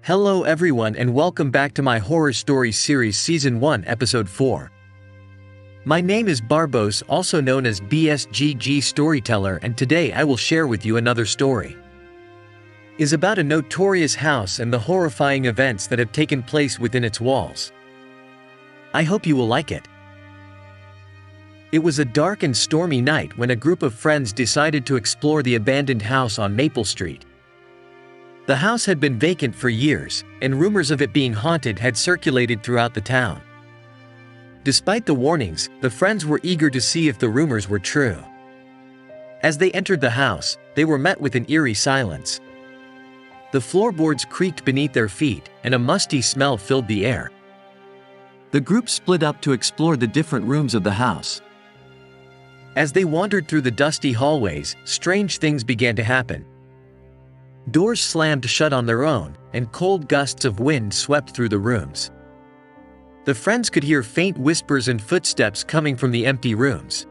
Hello everyone and welcome back to my horror story series Season 1 Episode 4. My name is Barbos, also known as BSGG Storyteller, and today I will share with you another story. It is about a notorious house and the horrifying events that have taken place within its walls. I hope you will like it. It was a dark and stormy night when a group of friends decided to explore the abandoned house on Maple Street. The house had been vacant for years, and rumors of it being haunted had circulated throughout the town. Despite the warnings, the friends were eager to see if the rumors were true. As they entered the house, they were met with an eerie silence. The floorboards creaked beneath their feet, and a musty smell filled the air. The group split up to explore the different rooms of the house. As they wandered through the dusty hallways, strange things began to happen. Doors slammed shut on their own, and cold gusts of wind swept through the rooms. The friends could hear faint whispers and footsteps coming from the empty rooms.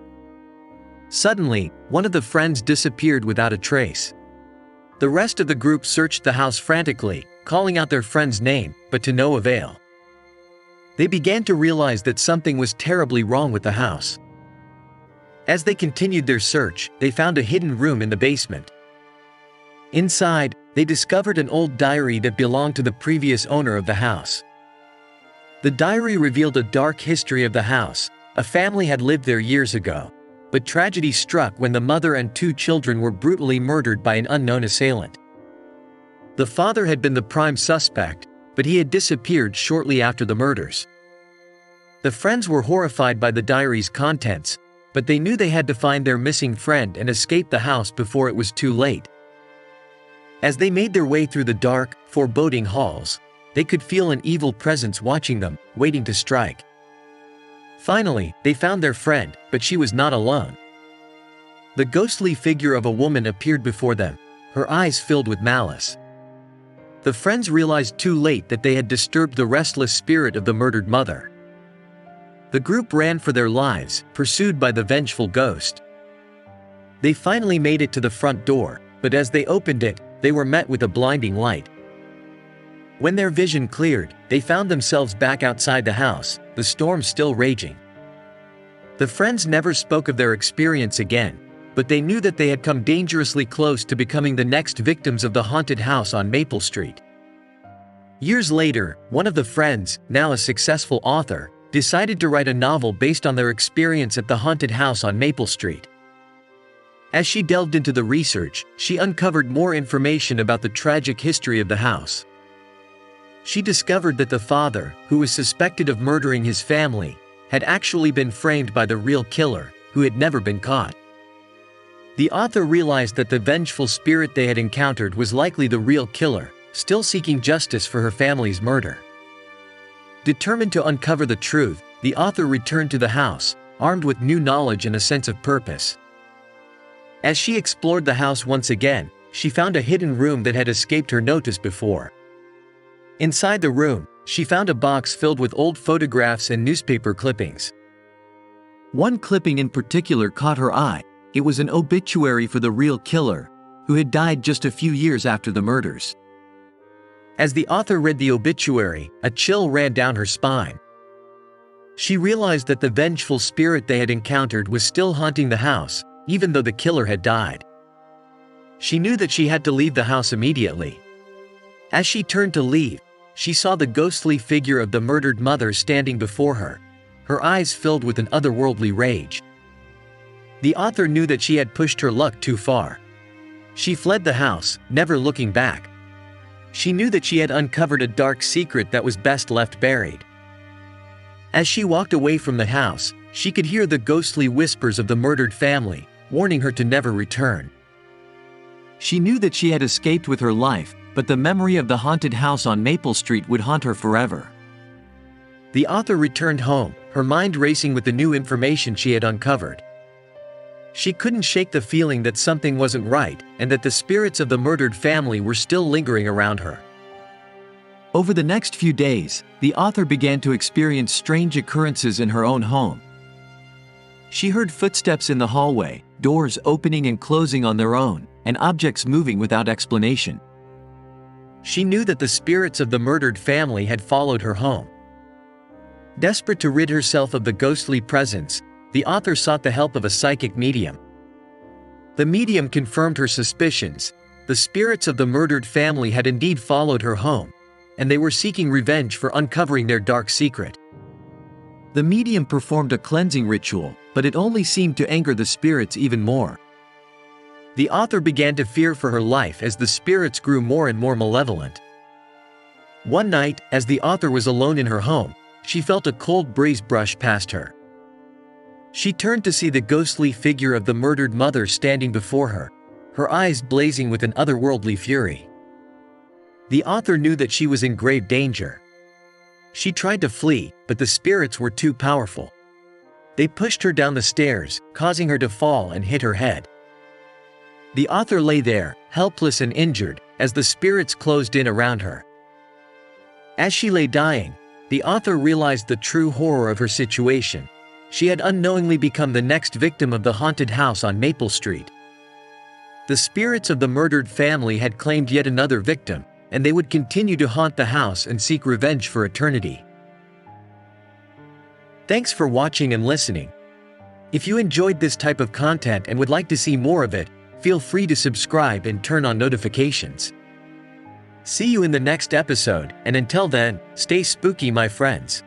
Suddenly, one of the friends disappeared without a trace. The rest of the group searched the house frantically, calling out their friend's name, but to no avail. They began to realize that something was terribly wrong with the house. As they continued their search, they found a hidden room in the basement. Inside, they discovered an old diary that belonged to the previous owner of the house. The diary revealed a dark history of the house. A family had lived there years ago, but tragedy struck when the mother and two children were brutally murdered by an unknown assailant. The father had been the prime suspect, but he had disappeared shortly after the murders. The friends were horrified by the diary's contents, but they knew they had to find their missing friend and escape the house before it was too late. As they made their way through the dark, foreboding halls, they could feel an evil presence watching them, waiting to strike. Finally, they found their friend, but she was not alone. The ghostly figure of a woman appeared before them, her eyes filled with malice. The friends realized too late that they had disturbed the restless spirit of the murdered mother. The group ran for their lives, pursued by the vengeful ghost. They finally made it to the front door, but as they opened it, they were met with a blinding light. When their vision cleared, they found themselves back outside the house, the storm still raging. The friends never spoke of their experience again, but they knew that they had come dangerously close to becoming the next victims of the haunted house on Maple Street. Years later, one of the friends, now a successful author, decided to write a novel based on their experience at the haunted house on Maple Street. As she delved into the research, she uncovered more information about the tragic history of the house. She discovered that the father, who was suspected of murdering his family, had actually been framed by the real killer, who had never been caught. The author realized that the vengeful spirit they had encountered was likely the real killer, still seeking justice for her family's murder. Determined to uncover the truth, the author returned to the house, armed with new knowledge and a sense of purpose. As she explored the house once again, she found a hidden room that had escaped her notice before. Inside the room, she found a box filled with old photographs and newspaper clippings. One clipping in particular caught her eye. It was an obituary for the real killer, who had died just a few years after the murders. As the author read the obituary, a chill ran down her spine. She realized that the vengeful spirit they had encountered was still haunting the house, even though the killer had died. She knew that she had to leave the house immediately. As she turned to leave, she saw the ghostly figure of the murdered mother standing before her, her eyes filled with an otherworldly rage. The author knew that she had pushed her luck too far. She fled the house, never looking back. She knew that she had uncovered a dark secret that was best left buried. As she walked away from the house, she could hear the ghostly whispers of the murdered family, warning her to never return. She knew that she had escaped with her life, but the memory of the haunted house on Maple Street would haunt her forever. The author returned home, her mind racing with the new information she had uncovered. She couldn't shake the feeling that something wasn't right, and that the spirits of the murdered family were still lingering around her. Over the next few days, the author began to experience strange occurrences in her own home. She heard footsteps in the hallway, doors opening and closing on their own, and objects moving without explanation. She knew that the spirits of the murdered family had followed her home. Desperate to rid herself of the ghostly presence, the author sought the help of a psychic medium. The medium confirmed her suspicions. The spirits of the murdered family had indeed followed her home, and they were seeking revenge for uncovering their dark secret. The medium performed a cleansing ritual, but it only seemed to anger the spirits even more. The author began to fear for her life as the spirits grew more and more malevolent. One night, as the author was alone in her home, she felt a cold breeze brush past her. She turned to see the ghostly figure of the murdered mother standing before her, her eyes blazing with an otherworldly fury. The author knew that she was in grave danger. She tried to flee, but the spirits were too powerful. They pushed her down the stairs, causing her to fall and hit her head. The author lay there, helpless and injured, as the spirits closed in around her. As she lay dying, the author realized the true horror of her situation. She had unknowingly become the next victim of the haunted house on Maple Street. The spirits of the murdered family had claimed yet another victim, and they would continue to haunt the house and seek revenge for eternity. Thanks for watching and listening. If you enjoyed this type of content and would like to see more of it, feel free to subscribe and turn on notifications. See you in the next episode, and until then, stay spooky, my friends.